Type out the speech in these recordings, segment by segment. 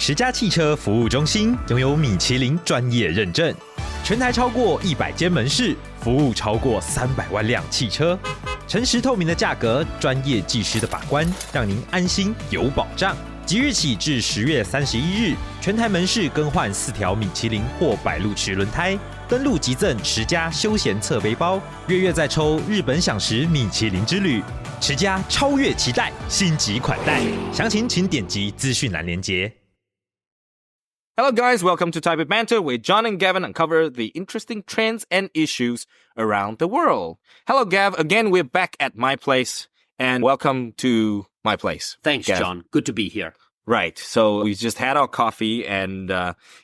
10家汽车服务中心拥有米其林专业认证，全台超过100间门市，服务超过300万辆汽车。诚实透明的价格，专业技师的把关，让您安心有保障。即日起至10月31日，全台门市更换4条米其林或百路驰轮胎，登录即赠10家休闲侧背包，月再抽日本享食米其林之旅，10家超越期待，星级款待。详情请点击资讯栏连结。Hello guys, welcome to Taipei Banter, where John and Gavin uncover the interesting trends and issues around the world. Hello Gav, again we're back at my place, and welcome to my place. Thanks, Gav. John. Good to be here. Right, so we just had our coffee, and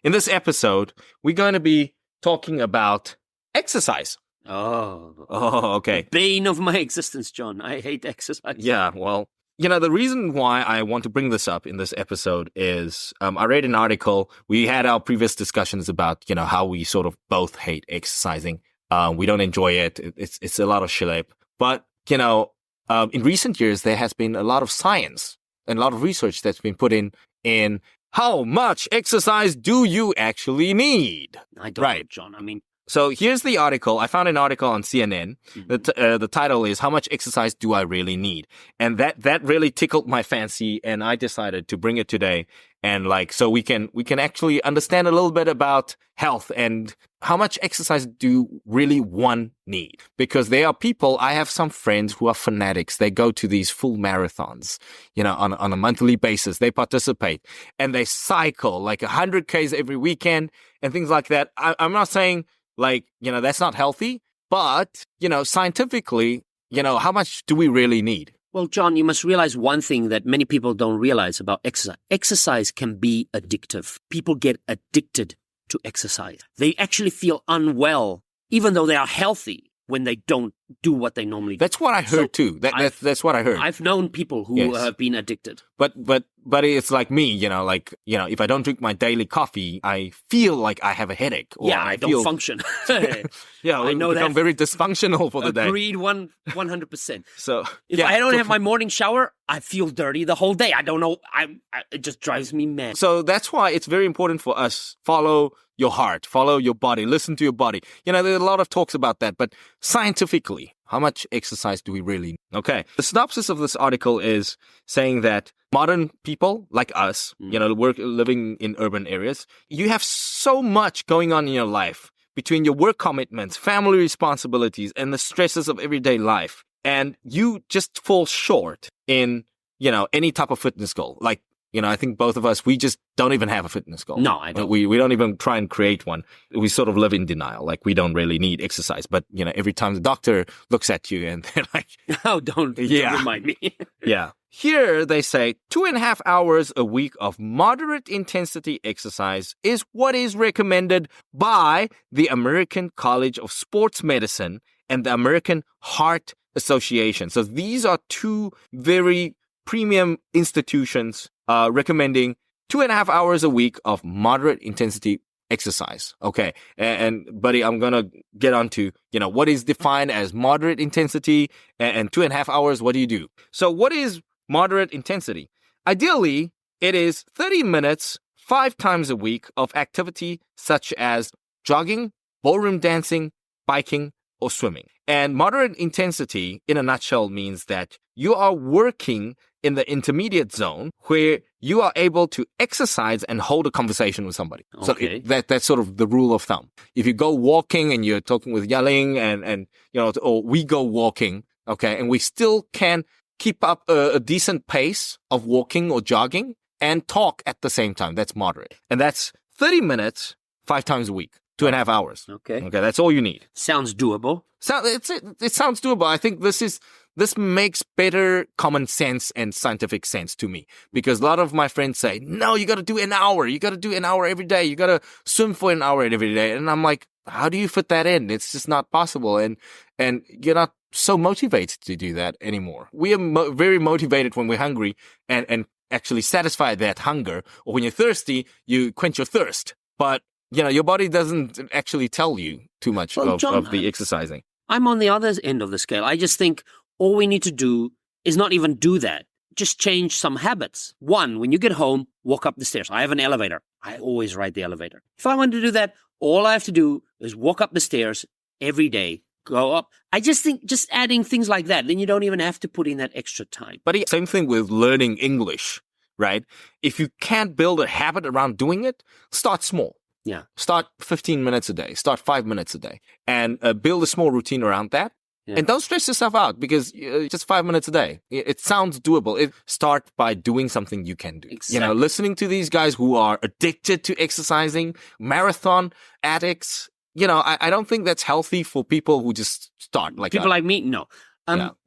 in this episode, we're going to be talking about exercise. Oh, Okay. Bane of my existence, John. I hate exercise. Yeah, well, you know, the reason why I want to bring this up in this episode is I read an article. We had our previous discussions about, you know, how we sort of both hate exercising. We don't enjoy it. It's a lot of schlep. But, you know, in recent years, there has been a lot of science and a lot of research that's been put in how much exercise do you actually need? I don't know, John. I mean, so here's the article. I found an article on CNN. The title is "How Much Exercise Do I Really Need?" And that really tickled my fancy, and I decided to bring it today. And so we can actually understand a little bit about health and how much exercise do really one need? Because there are people. I have some friends who are fanatics. They go to these full marathons, you know, on a monthly basis. They participate and they cycle like 100 Ks every weekend and things like that. I'm not saying, you know, that's not healthy, but, you know, scientifically, you know, how much do we really need? well, John, you must realize one thing that many people don't realize about exercise. Exercise can be addictive. People get addicted to exercise. They actually feel unwell, even though they are healthy, when they don't do what they normally do. That's what I heard too. That's what I heard. I've known people who have been addicted. But it's like me, you know, if I don't drink my daily coffee, I feel like I have a headache. Or I don't function. Yeah, I know become that. very dysfunctional for the day. Agreed 100%. So If I don't have my morning shower, I feel dirty the whole day. I don't know. It just drives me mad. So that's why it's very important for us. Follow your heart, follow your body, listen to your body. You know, there are a lot of talks about that, but scientifically, how much exercise do we really need? Okay. The synopsis of this article is saying that modern people like us, you know, living in urban areas, you have so much going on in your life between your work commitments, family responsibilities, and the stresses of everyday life. And you just fall short in, you know, any type of fitness goal. Like, you know, I think both of us, we just don't even have a fitness goal. No, I don't. We don't even try and create one. We sort of live in denial. Like, we don't really need exercise. But, you know, every time the doctor looks at you and they're like... Oh, don't remind me. Yeah. Here they say 2.5 hours a week of moderate intensity exercise is what is recommended by the American College of Sports Medicine and the American Heart Association. So these are two very premium institutions recommending 2.5 hours a week of moderate intensity exercise. Okay. And buddy, I'm going to get on to, you know, what is defined as moderate intensity and 2.5 hours. What do you do? So what is moderate intensity? Ideally, it is 30 minutes, 5 times a week of activity such as jogging, ballroom dancing, biking, or swimming. And moderate intensity, in a nutshell, means that you are working in the intermediate zone where you are able to exercise and hold a conversation with somebody. Okay. So that's sort of the rule of thumb. If you go walking and you're talking with yelling and you know, or we go walking, okay, and we still can keep up a decent pace of walking or jogging and talk at the same time, that's moderate. And that's 30 minutes, 5 times a week. 2.5 hours. Okay. That's all you need. Sounds doable. It sounds doable. I think this makes better common sense and scientific sense to me, because a lot of my friends say, no, you got to do an hour. You got to do an hour every day. You got to swim for an hour every day. And I'm like, how do you fit that in? It's just not possible. And you're not so motivated to do that anymore. We are very motivated when we're hungry and actually satisfy that hunger. Or when you're thirsty, you quench your thirst. But you know, your body doesn't actually tell you too much of the exercising. I'm on the other end of the scale. I just think all we need to do is not even do that. just change some habits. One, when you get home, walk up the stairs. I have an elevator. I always ride the elevator. If I want to do that, all I have to do is walk up the stairs every day, go up. I just think just adding things like that, then you don't even have to put in that extra time. But same thing with learning English, right? If you can't build a habit around doing it, start small. Yeah. Start 15 minutes a day, start 5 minutes a day, and build a small routine around that. Yeah. And don't stress yourself out because just 5 minutes a day. It sounds doable. Start by doing something you can do. Exactly. Listening to these guys who are addicted to exercising, marathon addicts. I don't think that's healthy for people who just start like people like me. No.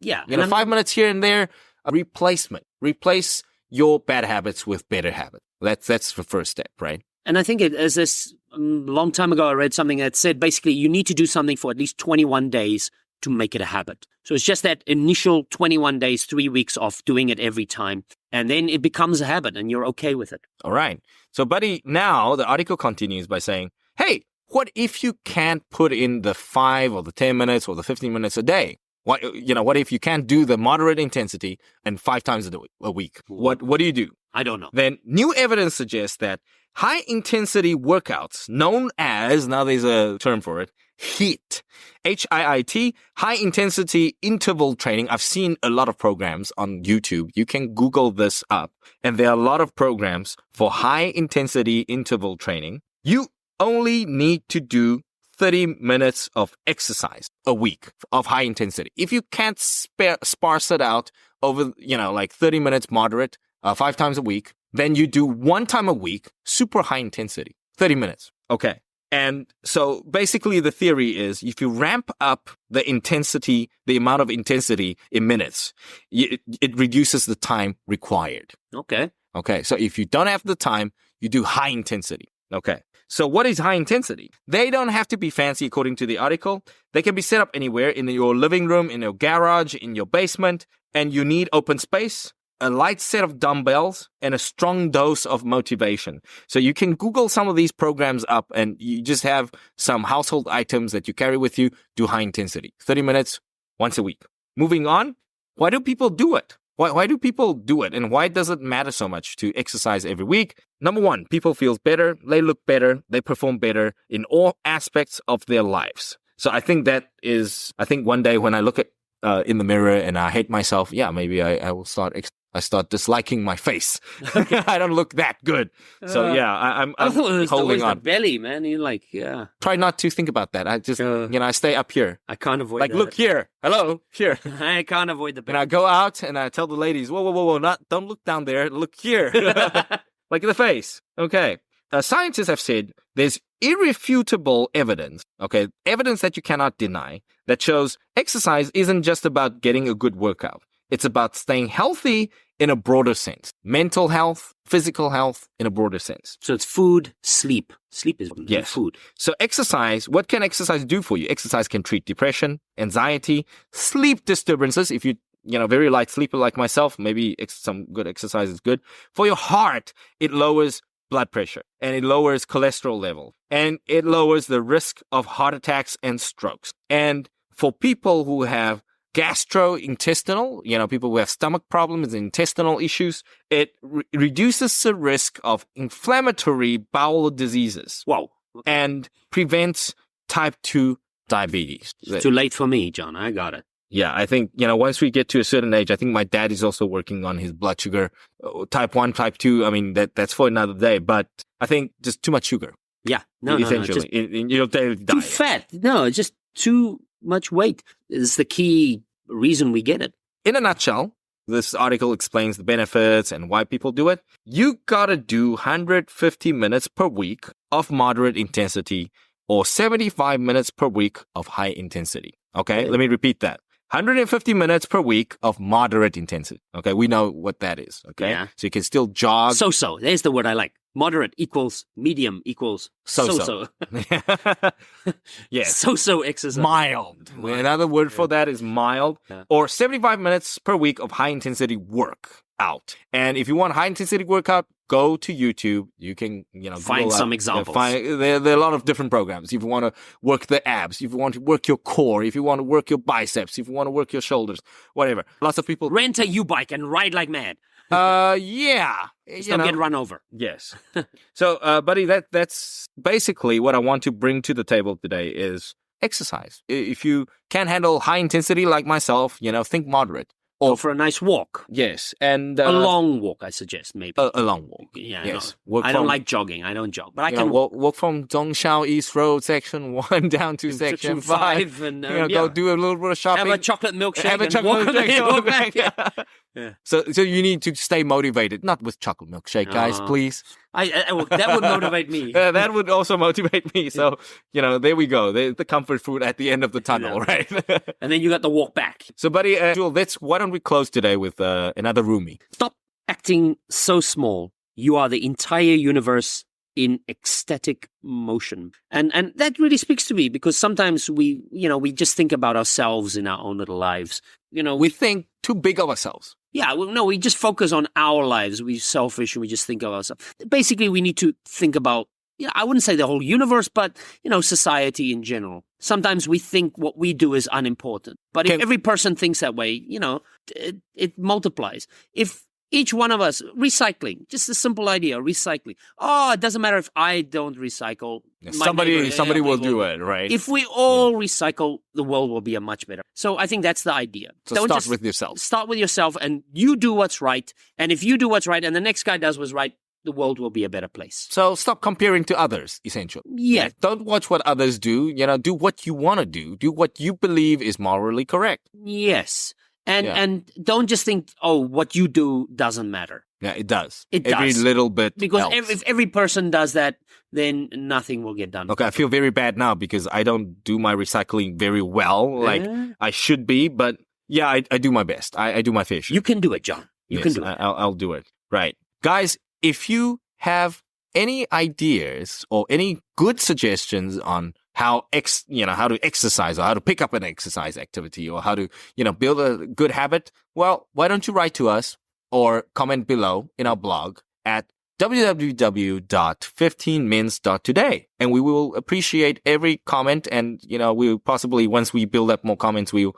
Yeah. 5 minutes here and there. A replacement. Replace your bad habits with better habits. That's the first step, right? And I think as this long time ago, I read something that said basically you need to do something for at least 21 days to make it a habit. So it's just that initial 21 days, 3 weeks of doing it every time. And then it becomes a habit and you're okay with it. All right. So, buddy, now the article continues by saying, hey, what if you can't put in the 5 or the 10 minutes or the 15 minutes a day? What if you can't do the moderate intensity and 5 times a week? What do you do? I don't know. Then new evidence suggests that high intensity workouts known as, now there's a term for it, HIIT, HIIT, high intensity interval training. I've seen a lot of programs on YouTube. You can Google this up and there are a lot of programs for high intensity interval training. You only need to do 30 minutes of exercise a week of high intensity. If you can't sparse it out over, 30 minutes moderate, 5 times a week, then you do 1 time a week, super high intensity, 30 minutes. Okay. And so basically the theory is if you ramp up the intensity, the amount of intensity in minutes, it reduces the time required. Okay. Okay. So if you don't have the time, you do high intensity. Okay. So what is high intensity? They don't have to be fancy according to the article. They can be set up anywhere in your living room, in your garage, in your basement, and you need open space, a light set of dumbbells, and a strong dose of motivation. So you can Google some of these programs up and you just have some household items that you carry with you, do high intensity, 30 minutes once a week. Moving on, why do people do it? Why do people do it? And why does it matter so much to exercise every week? Number one, people feel better, they look better, they perform better in all aspects of their lives. So I think one day when I look at in the mirror and I hate myself, maybe I will start disliking my face. Okay. I don't look that good. So I'm holding on. The belly, man. You're like, yeah. Try not to think about that. I just, I stay up here. I can't avoid that. Look here. Hello, here. I can't avoid the belly. And I go out and I tell the ladies, whoa, don't look down there. Look here. Like the face. Okay. Scientists have said there's irrefutable evidence, evidence that you cannot deny, that shows exercise isn't just about getting a good workout. It's about staying healthy in a broader sense. Mental health, physical health in a broader sense. So it's food, sleep. Sleep is food. So exercise, what can exercise do for you? Exercise can treat depression, anxiety, sleep disturbances. If you very light sleeper like myself, maybe some good exercise is good. For your heart, it lowers blood pressure and it lowers cholesterol level and it lowers the risk of heart attacks and strokes. And for people who have gastrointestinal, people who have stomach problems and intestinal issues, it reduces the risk of inflammatory bowel diseases. Wow. And prevents type 2 diabetes. It's too late for me, John. I got it. Yeah, I think, once we get to a certain age, I think my dad is also working on his blood sugar, type 1, type 2. I mean, that's for another day, but I think just too much sugar. Yeah. No, essentially, in your daily diet. Too fat. No, it's just too much weight is the key reason we get it. In a nutshell, this article explains the benefits and why people do it. You gotta do 150 minutes per week of moderate intensity or 75 minutes per week of high intensity. Okay, let me repeat that. 150 minutes per week of moderate intensity. Okay, we know what that is. Okay, so you can still jog. So. There's the word I like. Moderate equals medium equals so. Yes. So exercise. Mild. Another word for that is mild. Yeah. Or 75 minutes per week of high intensity work. out. And if you want high intensity workout, go to YouTube. You can, find some examples. There are a lot of different programs. If you want to work the abs, if you want to work your core, if you want to work your biceps, if you want to work your shoulders, whatever. Lots of people rent a U-bike and ride like mad. Yeah. Just don't get run over. Yes. So, buddy, that's basically what I want to bring to the table today is exercise. If you can't handle high intensity like myself, think moderate. Or for a nice walk. Yes. And a long walk, I suggest, maybe. A long walk. Yeah. Yes. No. I don't like jogging. I don't jog. But I can walk from Dongxiao East Road, section 1 down to section 5. And, go do a little bit of shopping. Have a chocolate milkshake. Walk back. Yeah. So you need to stay motivated. Not with chocolate milkshake, guys, please. That would motivate me. That would also motivate me. So, there we go. The comfort food at the end of the tunnel, right? And then you got the walk back. So, buddy, Jewel, why don't we close today with another roomie? Stop acting so small. You are the entire universe in ecstatic motion. And that really speaks to me because sometimes we just think about ourselves in our own little lives. We think too big of ourselves. Yeah, we just focus on our lives. We're selfish and we just think of ourselves. Basically, we need to think about, I wouldn't say the whole universe, but, society in general. Sometimes we think what we do is unimportant. But if every person thinks that way, it multiplies. If each one of us, recycling, just a simple idea, recycling. Oh, it doesn't matter if I don't recycle. Somebody will do it, right? If we all recycle, the world will be a much better. So I think that's the idea. So start with yourself. Start with yourself and you do what's right. And if you do what's right and the next guy does what's right, the world will be a better place. So stop comparing to others, essentially. Yeah. Don't watch what others do. Do what you want to do. Do what you believe is morally correct. Yes. And don't just think, what you do doesn't matter. Yeah, it does. Every little bit because helps. If every person does that, then nothing will get done. Okay, I feel very bad now because I don't do my recycling very well, like I should be. But yeah, I do my best. I do my fair share. You can do it, John. You can do it. I'll do it. Right, guys. If you have any ideas or any good suggestions on how to exercise or how to pick up an exercise activity or how to, build a good habit, well, why don't you write to us or comment below in our blog at www.15mins.today. And we will appreciate every comment and, we'll possibly, once we build up more comments, we'll,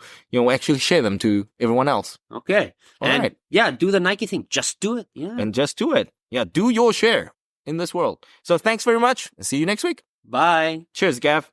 actually share them to everyone else. Okay. All right. Yeah, do the Nike thing. Just do it. Yeah. And just do it. Yeah, do your share in this world. So thanks very much. See you next week. Bye. Cheers, Gav.